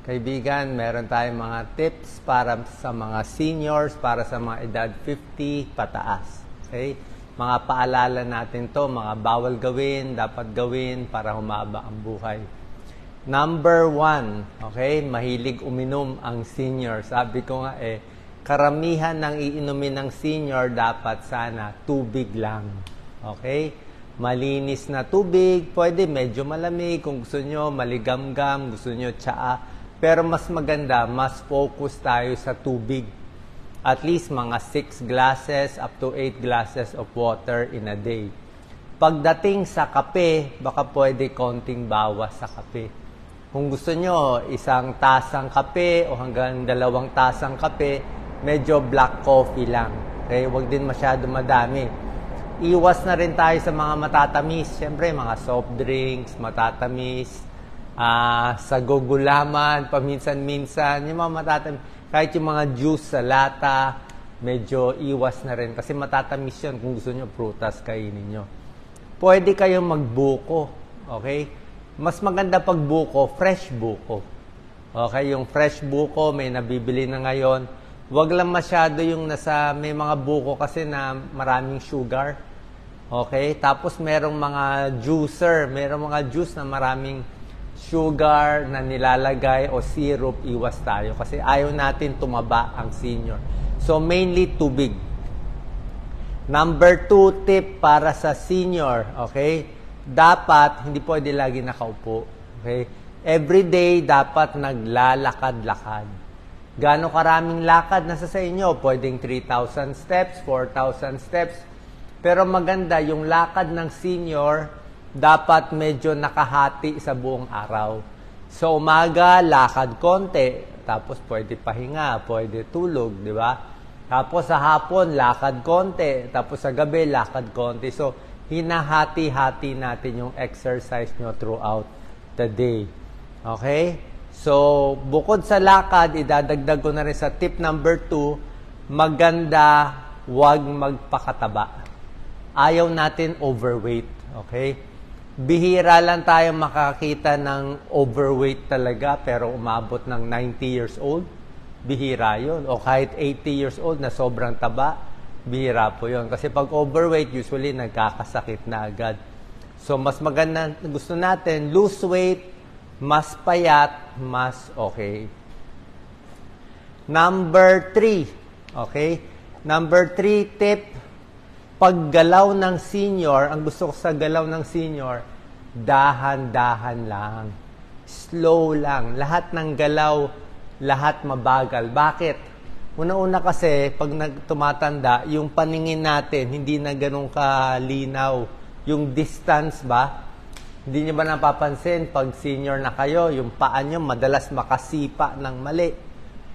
Kaibigan, meron tayong mga tips para sa mga seniors, para sa mga edad 50 pataas. Okay? Mga paalala natin to, mga bawal gawin, dapat gawin para humaba ang buhay. Number 1, okay? Mahilig uminom ang senior. Sabi ko nga karamihan ng iinumin ng senior dapat sana tubig lang. Okay? Malinis na tubig, pwede medyo malamig kung gusto nyo, maligamgam, gusto nyo tsaa. Pero mas maganda, mas focus tayo sa tubig. At least mga 6 glasses up to 8 glasses of water in a day. Pagdating sa kape, baka pwede konting bawas sa kape. Kung gusto nyo, 1 tasang kape o hanggang 2 tasang kape, medyo black coffee lang. Okay? Huwag din masyado madami. Iwas na rin tayo sa mga matatamis. Siyempre, mga soft drinks, matatamis, sa gugulaman, paminsan-minsan, yung mga matatamis, kahit yung mga juice sa lata, medyo iwas na rin. Kasi matatamis yun kung gusto nyo prutas kainin nyo. Pwede kayong magbuko. Okay? Mas maganda pag buko, fresh buko. Okay? Yung fresh buko, may nabibili na ngayon. Huwag lang masyado yung may mga buko kasi na maraming sugar. Okay? Tapos merong mga juicer, merong mga juice na maraming sugar na nilalagay o syrup, iwas tayo. Kasi ayaw natin tumaba ang senior. So, mainly tubig. Number 2 tip para sa senior, okay? Dapat, hindi pwede lagi nakaupo. Okay? Every day, dapat naglalakad-lakad. Gaano karaming lakad nasa sa inyo? Pwedeng 3,000 steps, 4,000 steps. Pero maganda, yung lakad ng senior, dapat medyo nakahati sa buong araw. So, umaga, lakad konti. Tapos, pwede pahinga, pwede tulog, di ba? Tapos, sa hapon, lakad konti. Tapos, sa gabi, lakad konti. So, hinahati-hati natin yung exercise nyo throughout the day. Okay? So, bukod sa lakad, idadagdag ko na rin sa tip number 2, maganda, huwag magpakataba. Ayaw natin overweight. Okay? Bihira lang tayo makakita ng overweight talaga pero umabot ng 90 years old. Bihira yun. O kahit 80 years old na sobrang taba, bihira po yun. Kasi pag overweight, usually nagkakasakit na agad. So, mas maganda, gusto natin, lose weight, mas payat, mas okay. Number 3. Okay? Number 3 tip, paggalaw ng senior, ang gusto ko sa galaw ng senior, dahan-dahan lang. Slow lang. Lahat ng galaw, lahat mabagal. Bakit? Una-una kasi, pag tumatanda, yung paningin natin, hindi na ganun kalinaw. Yung distance ba? Hindi nyo ba napapansin, pag senior na kayo, yung paa nyo madalas makasipa ng mali.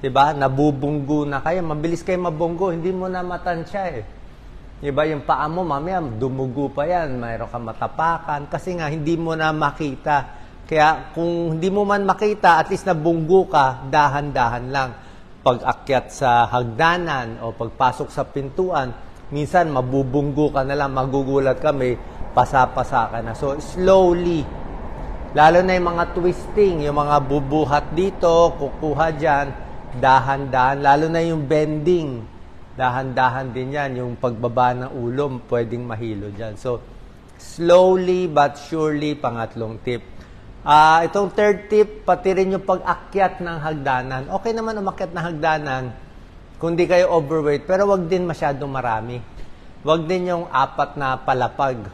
Diba? Nabubunggo na kayo. Mabilis kayo mabunggo. Hindi mo na matansya Diba, yung paa mo, mamaya, dumugo pa yan, mayroon kang matapakan, kasi nga, hindi mo na makita. Kaya, kung hindi mo man makita, at least nabunggo ka, dahan-dahan lang. Pag-akyat sa hagdanan, o pagpasok sa pintuan, minsan, mabubunggo ka na lang, magugulat ka, may pasa-pasa ka na. So, slowly. Lalo na yung mga twisting, yung mga bubuhat dito, kukuha dyan, dahan-dahan, lalo na yung bending. Dahan-dahan din yan. Yung pagbaba ng ulo, pwedeng mahilo dyan. So, slowly but surely, pangatlong tip. Itong third tip, pati rin yung pag-akyat ng hagdanan. Okay naman umakyat ng hagdanan kung di kayo overweight, pero wag din masyadong marami. Wag din yung 4 na palapag.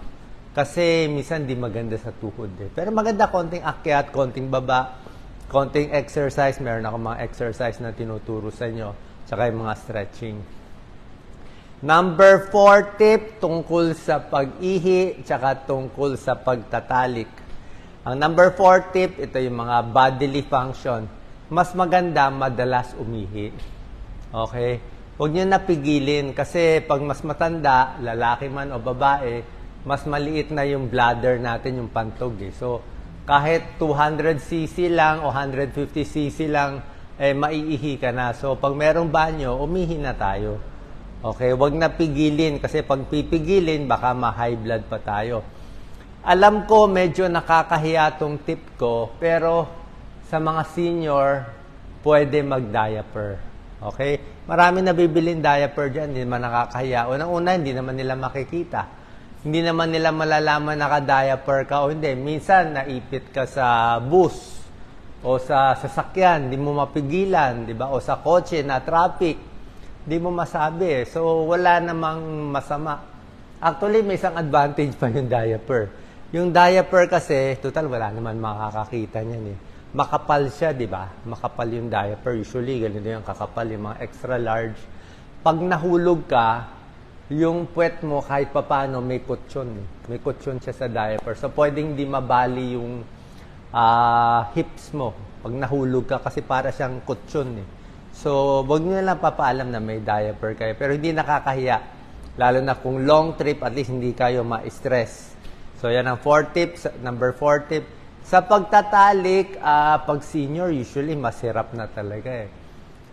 Kasi minsan di maganda sa tuhod. Pero maganda konting akyat, konting baba, konting exercise. Meron ako mga exercise na tinuturo sa inyo. Tsaka yung mga stretching. Number 4 tip, tungkol sa pag-ihi, tsaka tungkol sa pagtatalik. Ang number 4 tip, ito yung mga bodily function. Mas maganda, madalas umihi. Okay? Huwag nyo napigilin kasi pag mas matanda, lalaki man o babae, mas maliit na yung bladder natin, yung pantog. So, kahit 200cc lang o 150cc lang, maiihi ka na. So, pag merong banyo, umihi na tayo. Okay, wag na pigilin kasi pag pipigilin, baka ma-high blood pa tayo. Alam ko, medyo nakakahiya tong tip ko, pero sa mga senior, pwede mag-diaper. Okay? Marami nabibiling diaper dyan, hindi naman nakakahiya. Unang-una, hindi naman nila makikita. Hindi naman nila malalaman naka-diaper ka o hindi. Minsan, naipit ka sa bus o sa sasakyan, hindi mo mapigilan, di ba? O sa kotse na traffic, hindi mo masabi. So, wala namang masama. Actually, may isang advantage pa yung diaper. Yung diaper kasi, total, wala naman makakakita niyan eh. Makapal siya, di ba? Makapal yung diaper. Usually, ganito yung kakapal, yung mga extra large. Pag nahulog ka, yung puwet mo kahit papano may kutsyon. May kutsyon siya sa diaper. So, pwedeng di mabali yung hips mo pag nahulog ka kasi para siyang kutsyon eh. So, wag nyo lang papaalam na may diaper kayo. Pero hindi nakakahiya. Lalo na kung long trip, at least hindi kayo ma-stress. So, yan ang 4 tips. Number 4 tip. Sa pagtatalik, pag senior, usually masirap na talaga eh.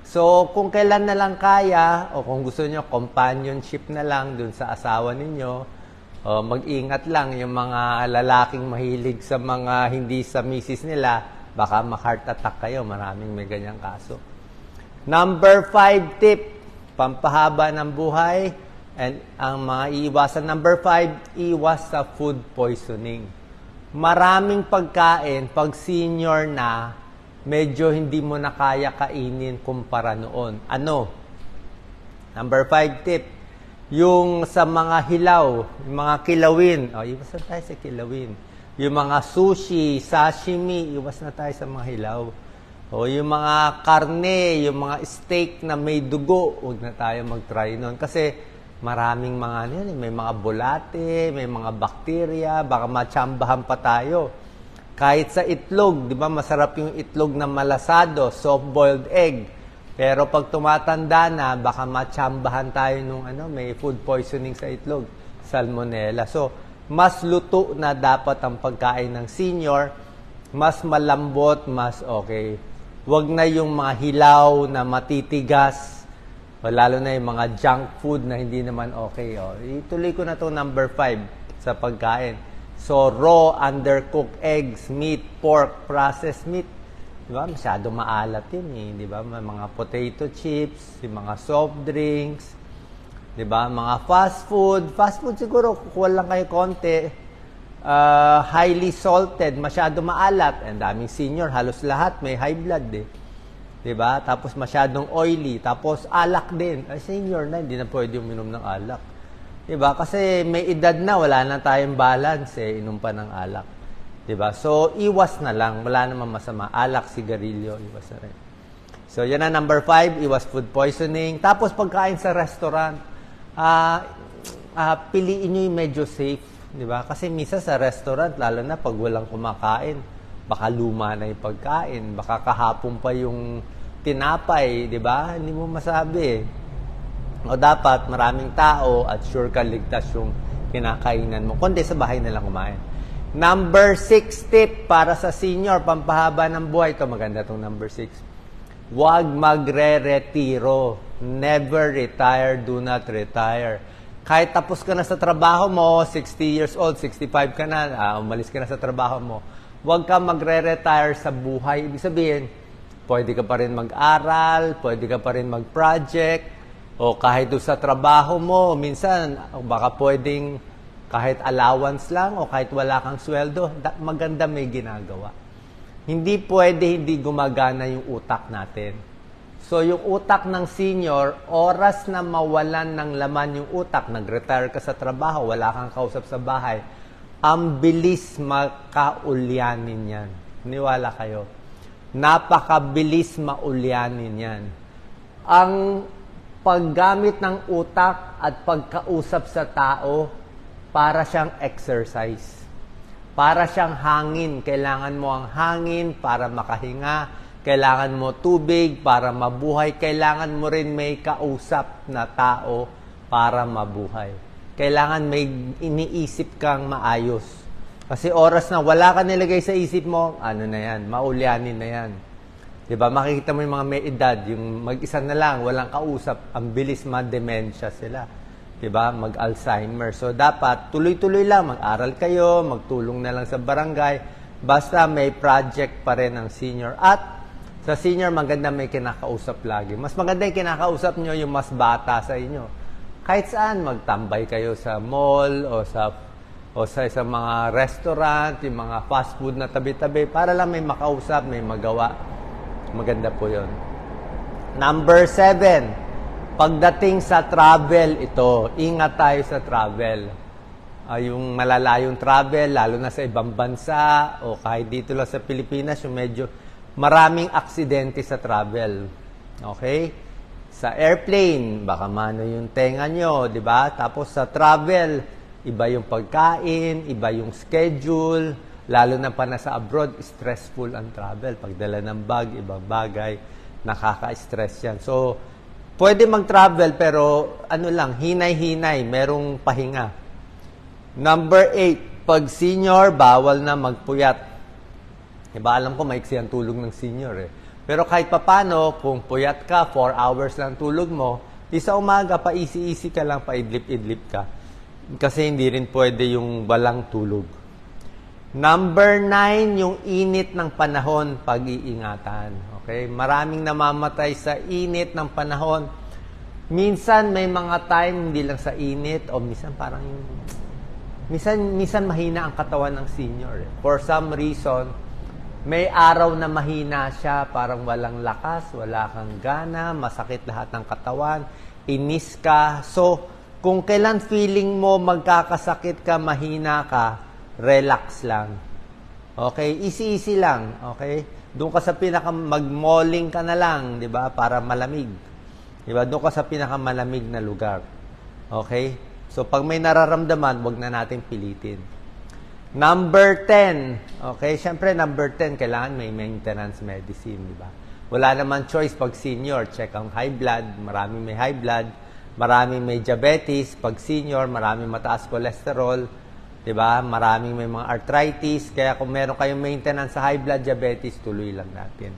So, kung kailan na lang kaya, o kung gusto nyo, companionship na lang dun sa asawa ninyo, mag-ingat lang yung mga lalaking mahilig sa mga hindi sa misis nila, baka ma-heart attack kayo. Maraming may ganyang kaso. Number 5 tip, pampahaba ng buhay, and ang mga iiwasan. Number 5, iwas sa food poisoning. Maraming pagkain, pag senior na, medyo hindi mo na kaya kainin kumpara noon. Ano? Number 5 tip, yung sa mga hilaw, yung mga kilawin. Iwas na tayo sa kilawin. Yung mga sushi, sashimi, iwas na tayo sa mga hilaw. Yung mga karne, yung mga steak na may dugo, huwag na tayo mag-try nun. Kasi maraming mga may mga bulate, may mga bakterya, baka matsambahan pa tayo. Kahit sa itlog, di ba masarap yung itlog na malasado, soft-boiled egg. Pero pag tumatanda na, baka matsambahan tayo nung may food poisoning sa itlog, salmonella. So, mas luto na dapat ang pagkain ng senior, mas malambot, mas okay. Huwag na yung mga hilaw na matitigas, lalo na yung mga junk food na hindi naman okay. Ituloy ko na to number 5 sa pagkain. So, raw, undercooked eggs, meat, pork, processed meat. Diba? Masyado maalat yun eh. Diba? Mga potato chips, yung mga soft drinks, diba? Mga fast food. Fast food siguro, kukuha lang kayo konti. Highly salted, masyado maalat. Ang daming senior, halos lahat may high blood eh. Diba? Tapos masyadong oily. Tapos alak din. Senior na, hindi na pwede uminom ng alak. Diba? Kasi may edad na, wala na tayong balance eh, inom pa ng alak. Diba? So, iwas na lang. Wala namang masama. Alak, sigarilyo, iwas na rin. So, yan na number 5, iwas food poisoning. Tapos, pagkain sa restaurant, piliin nyo yung medyo safe. Diba? Kasi misa sa restaurant, lalo na pag walang kumakain, baka luma na yung pagkain, baka kahapon pa yung tinapay, diba? Hindi mo masabi. O dapat maraming tao at sure ka ligtas yung kinakainan mo. Kundi sa bahay na lang kumain. Number 6 tip para sa senior, pampahaba ng buhay. Ito maganda itong number 6. Huwag magre-retiro. Never retire, do not retire. Kahit tapos ka na sa trabaho mo, 60 years old, 65 ka na, umalis ka na sa trabaho mo, huwag ka magre-retire sa buhay. Ibig sabihin, pwede ka pa rin mag-aral, pwede ka pa rin mag-project, o kahit doon sa trabaho mo, minsan, baka pwedeng kahit allowance lang o kahit wala kang sweldo, maganda may ginagawa. Hindi pwede hindi gumagana yung utak natin. So, yung utak ng senior, oras na mawalan ng laman yung utak, nag-retire ka sa trabaho, wala kang kausap sa bahay, ang bilis makaulyanin yan. Niwala kayo. Napakabilis maulyanin yan. Ang paggamit ng utak at pagkausap sa tao, para siyang exercise. Para siyang hangin. Kailangan mo ang hangin para makahinga. Kailangan mo tubig para mabuhay. Kailangan mo rin may kausap na tao para mabuhay. Kailangan may iniisip kang maayos. Kasi oras na wala ka nilagay sa isip mo, ano na yan, maulyanin na yan. Diba? Makikita mo yung mga may edad, yung mag-isa na lang, walang kausap, ang bilis ma-dementia sila. Diba? Mag-Alzheimer. So, dapat tuloy-tuloy lang. Mag-aral kayo, magtulong na lang sa barangay. Basta may project pa rin ang senior. At sa senior, maganda may kinakausap lagi. Mas maganda yung kinakausap nyo yung mas bata sa inyo. Kahit saan, magtambay kayo sa mall o sa isang mga restaurant, yung mga fast food na tabi-tabi, para lang may makausap, may magawa. Maganda po yun. Number 7, pagdating sa travel, ito, ingat tayo sa travel. Yung malalayong travel, lalo na sa ibang bansa, o kahit dito lang sa Pilipinas, yung medyo maraming aksidente sa travel. Okay? Sa airplane, baka mano yung tenga nyo, di ba? Tapos sa travel, iba yung pagkain, iba yung schedule, lalo na pa nasa abroad, stressful ang travel. Pagdala ng bag, ibang bagay, nakaka-stress yan. So, pwede mag-travel pero ano lang, hinay-hinay, merong pahinga. Number 8, pag senior, bawal na magpuyat. Diba, alam ko maiksi ang tulog ng senior eh. Pero kahit papano, kung puyat ka, 4 hours lang tulog mo, sa umaga, pa-easy-easy ka lang, pa-idlip-idlip ka. Kasi hindi rin pwede yung walang tulog. Number 9, yung init ng panahon, pag-iingatan. Okay? Maraming namamatay sa init ng panahon. Minsan may mga time, hindi lang sa init, o minsan parang minsan mahina ang katawan ng senior. For some reason, may araw na mahina siya, parang walang lakas, wala kang gana, masakit lahat ng katawan, inis ka. So, kung kailan feeling mo magkakasakit ka, mahina ka, relax lang. Okay? Easy-easy lang. Okay? Doon ka sa mag-malling ka na lang, di ba? Para malamig. Di ba? Doon ka sa pinakamalamig na lugar. Okay? So, pag may nararamdaman, wag na natin pilitin. Number 10. Okay? Siyempre, number 10, kailangan may maintenance medicine, di ba? Wala naman choice pag senior. Check ang high blood. Maraming may high blood. Maraming may diabetes. Pag senior, maraming mataas cholesterol. Di ba? Maraming may mga arthritis. Kaya kung meron kayong maintenance sa high blood, diabetes, tuloy lang natin.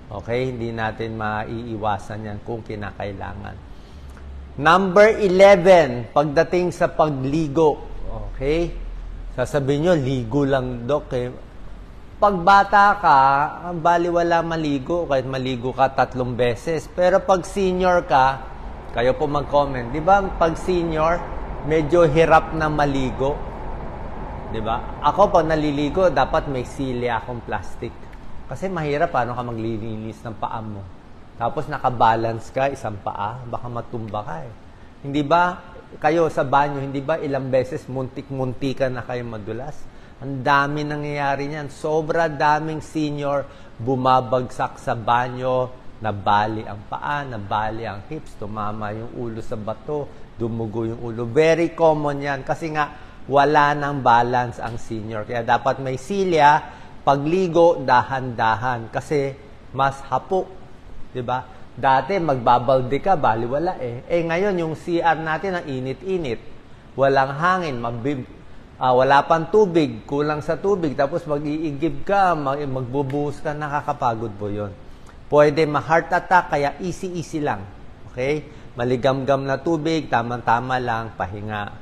Okay? Hindi natin maiiwasan yan kung kinakailangan. Number 11, pagdating sa pagligo. Okay? Sasabihin nyo, ligo lang, Dok. Eh. Pag bata ka, baliwala maligo. Kahit maligo ka 3 beses. Pero pag senior ka, kayo po mag-comment. Di ba, pag senior, medyo hirap na maligo. Di ba? Ako, pag naliligo, dapat may sili akong plastic. Kasi mahirap, paano ka maglilinis ng paa mo? Tapos nakabalance ka, isang paa, baka matumba ka eh. Hindi ba, kayo sa banyo, hindi ba ilang beses muntik-muntikan na kayo madulas? Ang dami nangyayari niyan. Sobra daming senior bumabagsak sa banyo, nabali ang paa, nabali ang hips, tumama yung ulo sa bato, dumugo yung ulo. Very common yan kasi nga wala nang balance ang senior. Kaya dapat may silya, pagligo, dahan-dahan kasi mas hapo. Diba? Dati, magbabalde ka, baliwala eh. Ngayon, yung CR natin, ang init-init. Walang hangin, wala pang tubig, kulang sa tubig, tapos mag-iigib ka, magbubuhos ka, nakakapagod po yun. Pwede ma-heart attack, kaya easy-easy lang. Okay? Maligam-gam na tubig, tama-tama lang, pahinga.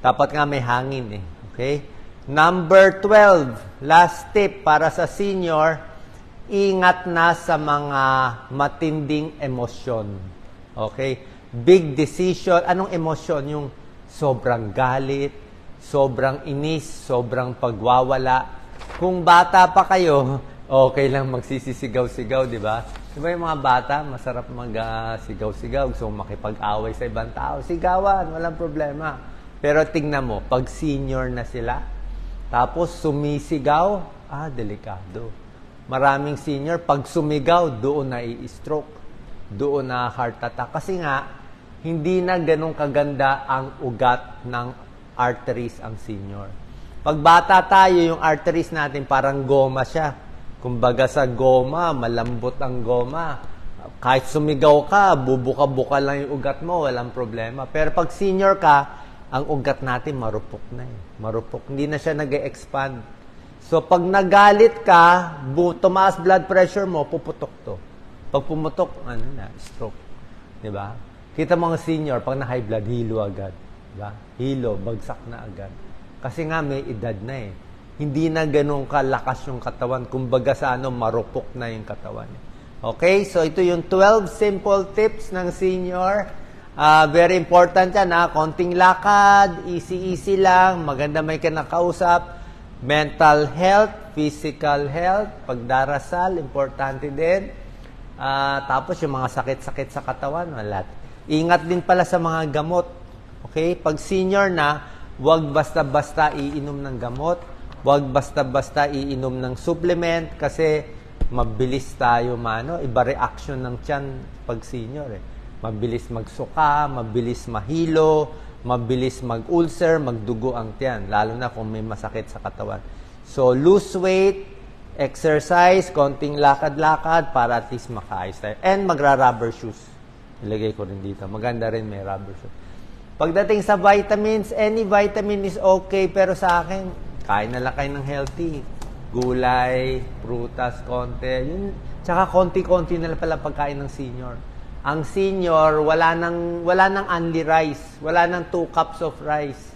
Dapat nga may hangin eh. Okay? Number 12, last tip para sa senior, ingat na sa mga matinding emosyon. Okay? Big decision. Anong emosyon? Yung sobrang galit, sobrang inis, sobrang pagwawala. Kung bata pa kayo, okay lang magsisisigaw-sigaw, di ba? Di ba yung mga bata, masarap mag-sigaw-sigaw, gusto makipag-away sa ibang tao. Sigawan, walang problema. Pero tingnan mo, pag senior na sila, tapos sumisigaw, delikado. Maraming senior, pag sumigaw, doon na i-stroke, doon na heart attack. Kasi nga, hindi na ganun kaganda ang ugat ng arteries ang senior. Pag bata tayo, yung arteries natin parang goma siya. Kumbaga sa goma, malambot ang goma. Kahit sumigaw ka, bubuka-buka lang yung ugat mo, walang problema. Pero pag senior ka, ang ugat natin marupok na eh. Marupok. Hindi na siya nag-e-expand. So, pag nagalit ka, tumaas blood pressure mo, puputok to. Pag pumutok, stroke. Diba? Kita mga senior, pag na-high blood, hilo agad. Diba? Hilo, bagsak na agad. Kasi nga, may edad na eh. hindi na ganun kalakas yung katawan. Kumbaga sa marupok na yung katawan. Okay, so ito yung 12 simple tips ng senior. Very important yan, konting lakad, easy lang, maganda may kinakausap. Mental health, physical health, pagdarasal, importante din. Tapos yung mga sakit-sakit sa katawan, wala. Ingat din pala sa mga gamot. Okay, pag senior na, huwag basta-basta iinom ng gamot, huwag basta-basta iinom ng supplement kasi mabilis tayo iba reaction ng tiyan pag senior Mabilis magsuka, mabilis mahilo, mabilis mag-ulcer, magdugo ang tiyan, lalo na kung may masakit sa katawan. So, lose weight, exercise, konting lakad-lakad para at least makaayos tayo. And magra-rubber shoes. Ilagay ko rin dito. Maganda rin may rubber shoes. Pagdating sa vitamins, any vitamin is okay, pero sa akin, kain na lang kayo ng healthy. Gulay, prutas, konti. Tsaka konti-konti na lang pala pagkain ng senior. Ang senior, wala nang only rice. Wala nang 2 cups of rice.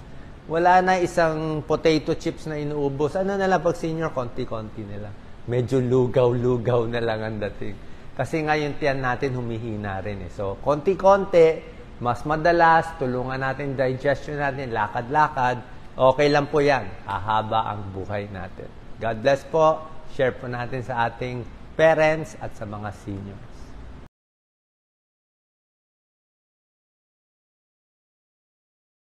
Wala na isang potato chips na inuubos. Ano na lang pag senior, konti-konti nila. Medyo lugaw-lugaw na lang ang dating. Kasi ngayon tiyan natin humihina rin. So, konti-konti, mas madalas, tulungan natin digestion natin, lakad-lakad. Okay lang po yan. Hahaba ang buhay natin. God bless po. Share po natin sa ating parents at sa mga seniors.